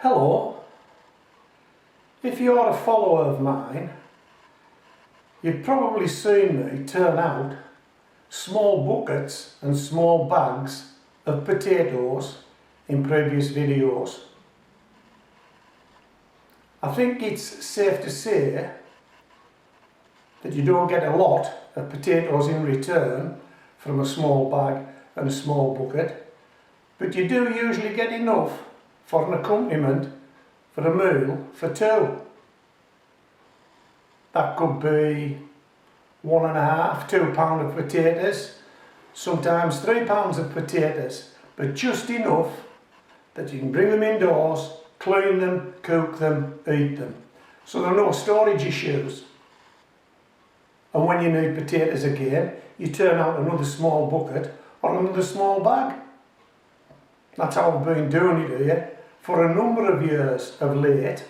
Hello. If you're a follower of mine, you've probably seen me turn out small buckets and small bags of potatoes in previous videos. I think it's safe to say that you don't get a lot of potatoes in return from a small bag and a small bucket, but you do usually get enough for an accompaniment for a meal for two. That could be 1.5 to 2 pounds of potatoes, sometimes 3 pounds of potatoes, but just enough that you can bring them indoors, clean them, cook them, eat them. So there are no storage issues. And when you need potatoes again, you turn out another small bucket or another small bag. That's how I've been doing it here for a number of years of late.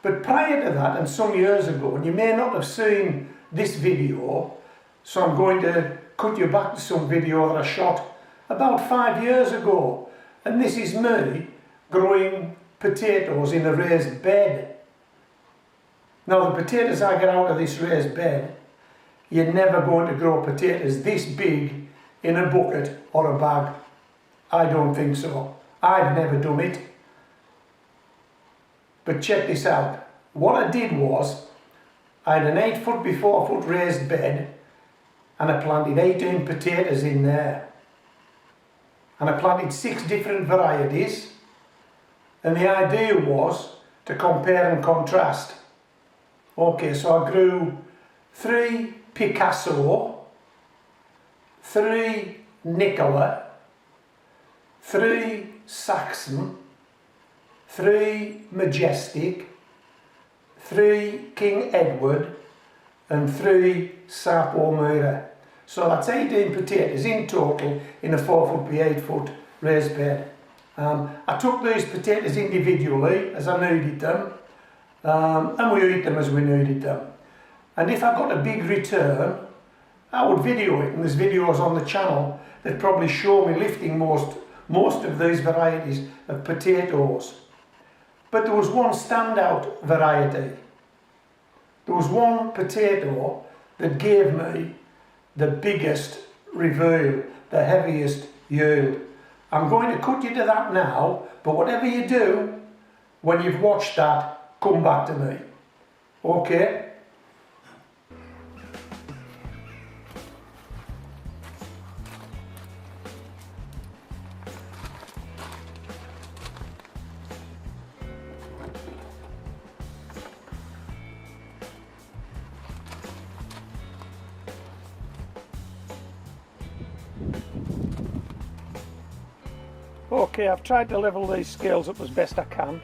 But prior to that, and some years ago, and you may not have seen this video, so I'm going to cut you back to some video that I shot about 5 years ago. And this is me growing potatoes in a raised bed. Now the potatoes I get out of this raised bed, you're never going to grow potatoes this big in a bucket or a bag. I don't think so. I've never done it. But check this out. What I did was, I had an 8 foot by 4 foot raised bed and I planted 18 potatoes in there. And I planted 6 different varieties, and the idea was to compare and contrast. Okay, so I grew 3 Picasso, 3 Nicola, 3 Saxon, 3 Majestic, 3 King Edward and 3 Sapo Mira. So that's 18 potatoes in total in a 4 foot by 8 foot raised bed. I took these potatoes individually as I needed them, and we eat them as we needed them. And if I got a big return, I would video it, and there's videos on the channel that probably show me lifting most of these varieties of potatoes. But there was one standout variety. There was one potato that gave me the biggest reveal, the heaviest yield. I'm going to cut you to that now, but whatever you do, when you've watched that, come back to me. Okay? Okay, I've tried to level these scales up as best I can.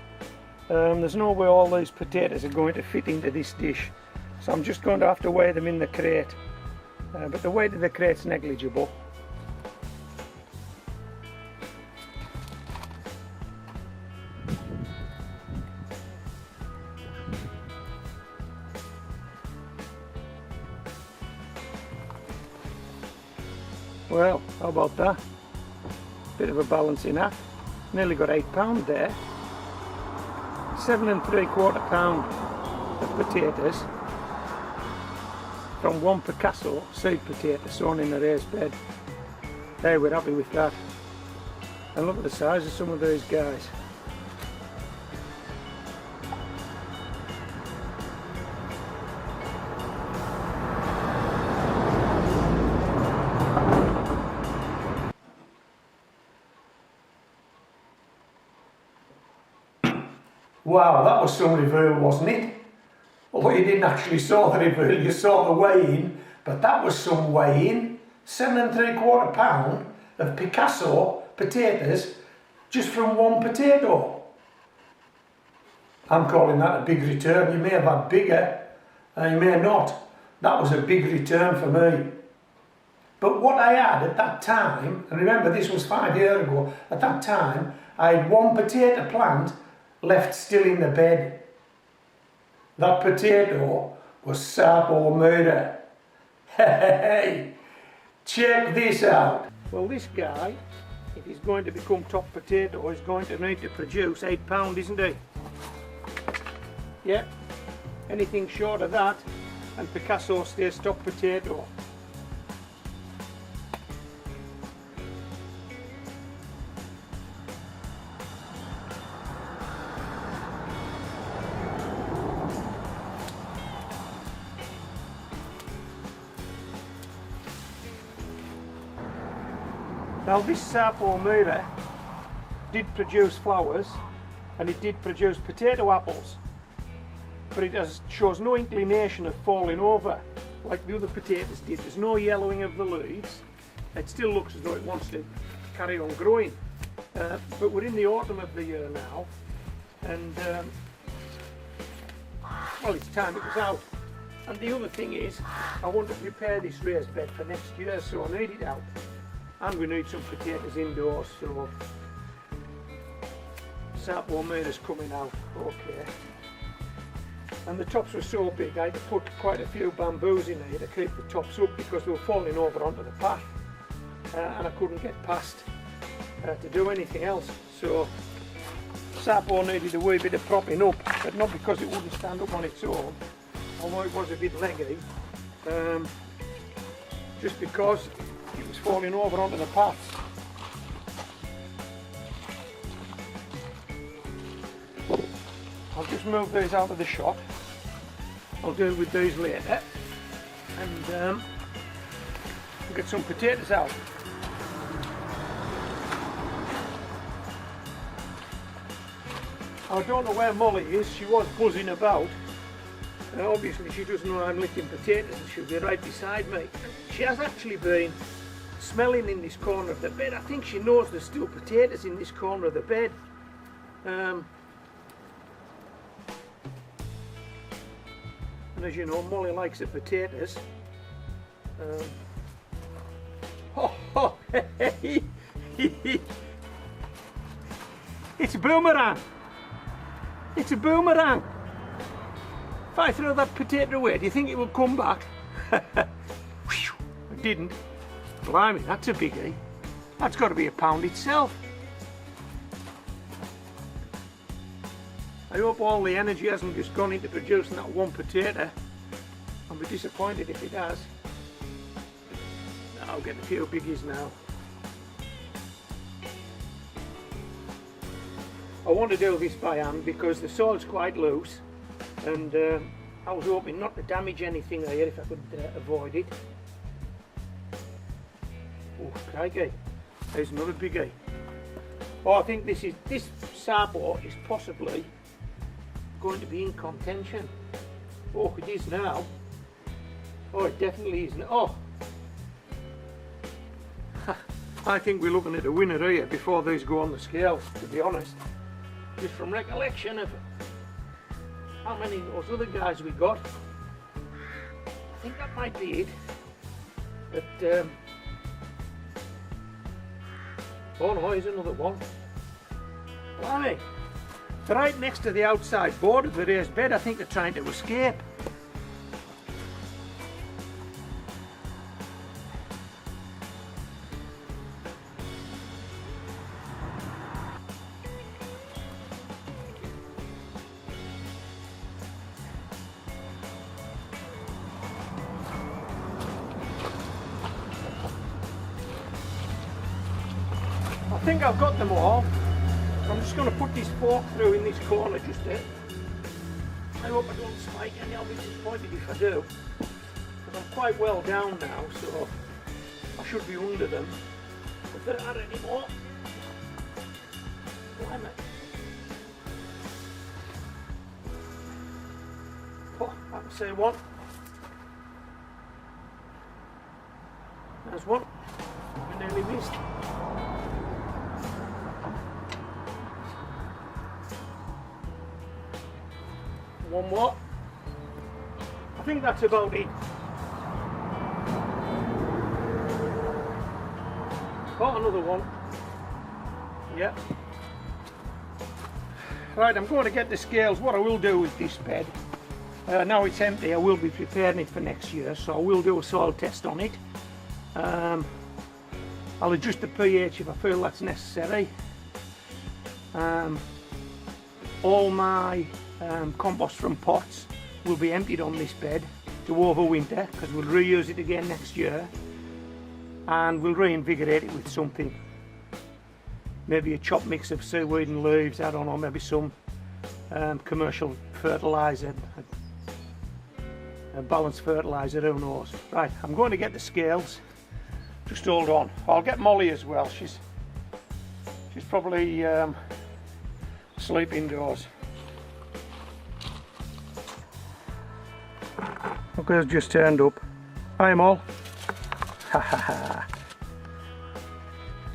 There's no way all these potatoes are going to fit into this dish, so I'm just going to have to weigh them in the crate. But the weight of the crate's negligible. Well, how about that? Bit of a balancing act. Nearly got 8 pounds there. 7 3/4 pound of potatoes from one Picasso seed potato sown in a raised bed. There, we're happy with that. And look at the size of some of these guys. Wow, that was some reveal, wasn't it? Although you didn't actually saw the reveal, you saw the weighing, but that was some weighing. 7 3/4 pound of Picasso potatoes just from one potato. I'm calling that a big return. You may have had bigger, and you may not. That was a big return for me. But what I had at that time, and remember this was 5 years ago, at that time I had 1 potato plant left still in the bed. That potato was Sapo Mira. Hey, check this out. Well, this guy if he's going to become top potato, he's going to need to produce 8 pound, isn't he? Yeah, anything short of that and Picasso stays top potato. Now this Sapo Mira did produce flowers and it did produce potato apples, but it shows no inclination of falling over like the other potatoes did. There's no yellowing of the leaves. It still looks as though it wants to carry on growing, but we're in the autumn of the year now, and well, it's time it was out. And the other thing is, I want to prepare this raised bed for next year, so I need it out. And we need some potatoes indoors, so Sapo Mira's coming out, okay. And the tops were so big I had to put quite a few bamboos in here to keep the tops up because they were falling over onto the path, and I couldn't get past to do anything else. So Sapo needed a wee bit of propping up, but not because it wouldn't stand up on its own, although it was a bit leggy, just because it was falling over onto the path. I'll just move these out of the shot. I'll deal with these later, and get some potatoes out. I don't know where Molly is. She was buzzing about. Obviously she doesn't know I'm licking potatoes and she'll be right beside me. She has actually been smelling in this corner of the bed. I think she knows there's still potatoes in this corner of the bed. And as you know, Molly likes the potatoes. Hey. It's a boomerang. It's a boomerang. If I throw that potato away, do you think it will come back? It didn't. Blimey, that's a biggie. That's got to be a pound itself. I hope all the energy hasn't just gone into producing that one potato. I'll be disappointed if it has. I'll get a few biggies now. I want to do this by hand because the soil's quite loose, and I was hoping not to damage anything here if I could avoid it. Oh, crikey, there's another biggie. Oh, I think this Sapo is possibly going to be in contention. Oh, it is now. Oh, it definitely is now. Oh, I think we're looking at a winner here before these go on the scale, to be honest. Just from recollection of how many of those other guys we got, I think that might be it. But oh no, here's another one. Blimey, they're right next to the outside board of the raised bed. I think they're trying to escape. I think I've got them all. I'm just going to put this fork through in this corner just to... I hope I don't spike any. I'll be disappointed if I do. But I'm quite well down now, so I should be under them. If there aren't any more. Blimey. Oh, I can say one. There's one. I nearly missed. One more. I think that's about it. Oh, another one. Yeah. Right, I'm going to get the scales. What I will do with this bed, now it's empty, I will be preparing it for next year, so I will do a soil test on it. I'll adjust the pH if I feel that's necessary. All my compost from pots will be emptied on this bed to overwinter, because we'll reuse it again next year, and we'll reinvigorate it with something. Maybe a chopped mix of seaweed and leaves, I don't know, maybe some commercial fertiliser, a balanced fertiliser, who knows. Right, I'm going to get the scales. Just hold on. I'll get Molly as well. She's probably asleep indoors. Look who's just turned up. Hi Moll. Ha ha ha.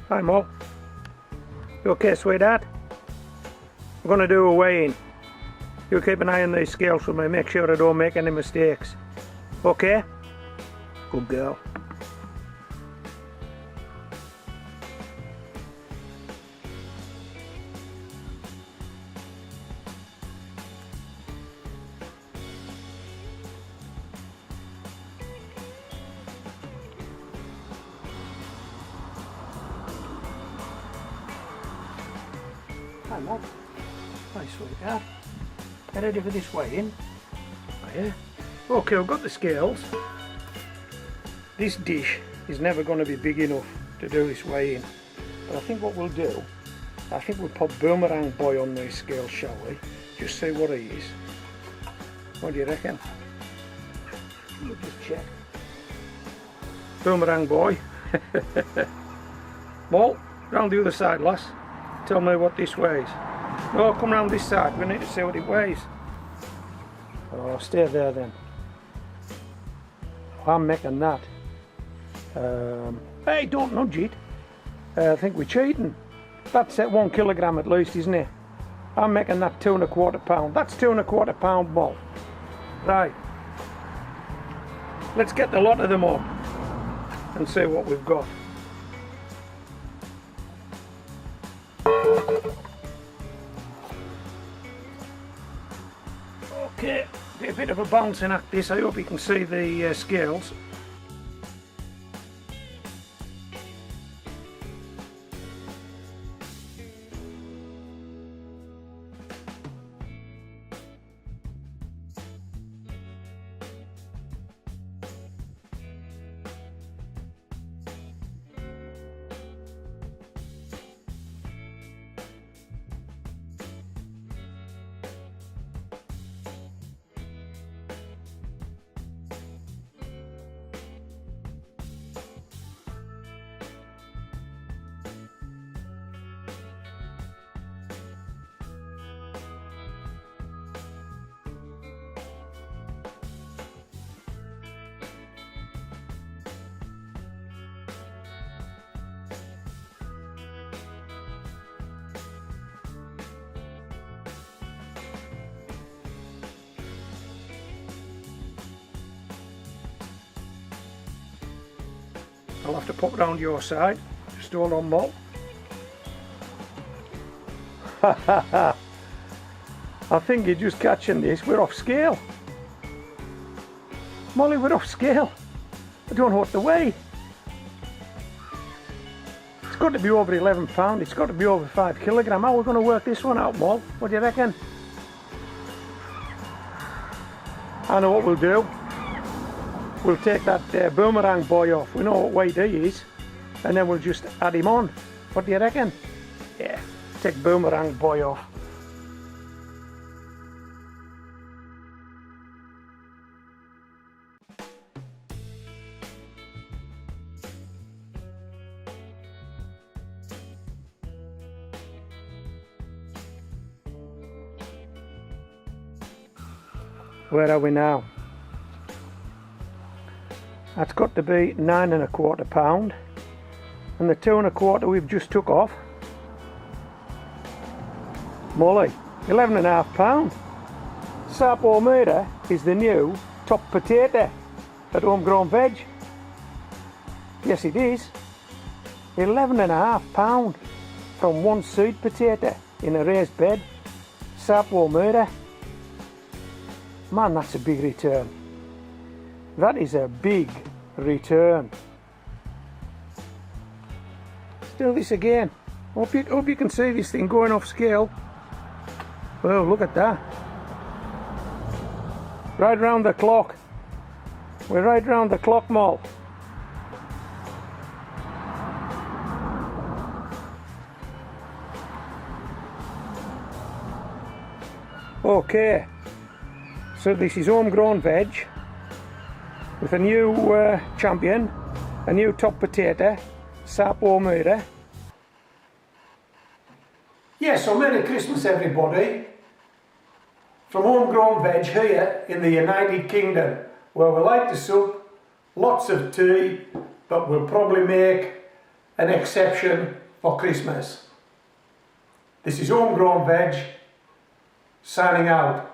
Hi Moll. You okay, sweetheart? I'm going to do a weigh-in. You keep an eye on these scales for me, make sure I don't make any mistakes. Okay? Good girl. Hi Mom. Hi sweetheart. You ready for this weigh-in? Oh yeah? Okay, I've got the scales. This dish is never going to be big enough to do this weigh-in. But I think what we'll do, I think we'll put Boomerang Boy on these scales, shall we? Just see what he is. What do you reckon? We'll just check. Boomerang Boy. Well, round the other side, lass. Tell me what this weighs. No, come round this side. We need to see what it weighs. Oh, stay there then. I'm making that. Hey, don't nudge it. I think we're cheating. That's at 1 kilogram at least, isn't it? I'm making that 2 1/4 pound. That's 2 1/4 pound Moll. Right. Let's get the lot of them up and see what we've got. Okay, a bit of a bouncing act this. I hope you can see the scales. I'll have to pop round your side. Just hold on, Moll. I think you're just catching this. We're off scale. Molly, we're off scale. I don't know what to weigh. It's got to be over 11 pound. It's got to be over 5 kilogram. How are we going to work this one out, Moll? What do you reckon? I know what we'll do. We'll take that Boomerang Boy off. We know what weight he is, and then we'll just add him on. What do you reckon? Yeah, take Boomerang Boy off. Where are we now? That's got to be 9 1/4 pound, and the 2 1/4 we've just took off, Molly, 11 1/2 pound. Sapometer is the new top potato at Homegrown Veg. Yes, it is. 11 1/2 pound from one seed potato in a raised bed. Sapometer. Man, that's a big return. That is a big return. do this again. Hope you can see this thing going off scale. Well, look at that. Right round the clock. We're right round the clock, Mall. Okay, so this is homegrown veg with a new champion, a new top potato, Sapo Mura. Yeah, so Merry Christmas everybody. From Homegrown Veg here in the United Kingdom, where we like the soup, lots of tea, but we'll probably make an exception for Christmas. This is Homegrown Veg, signing out.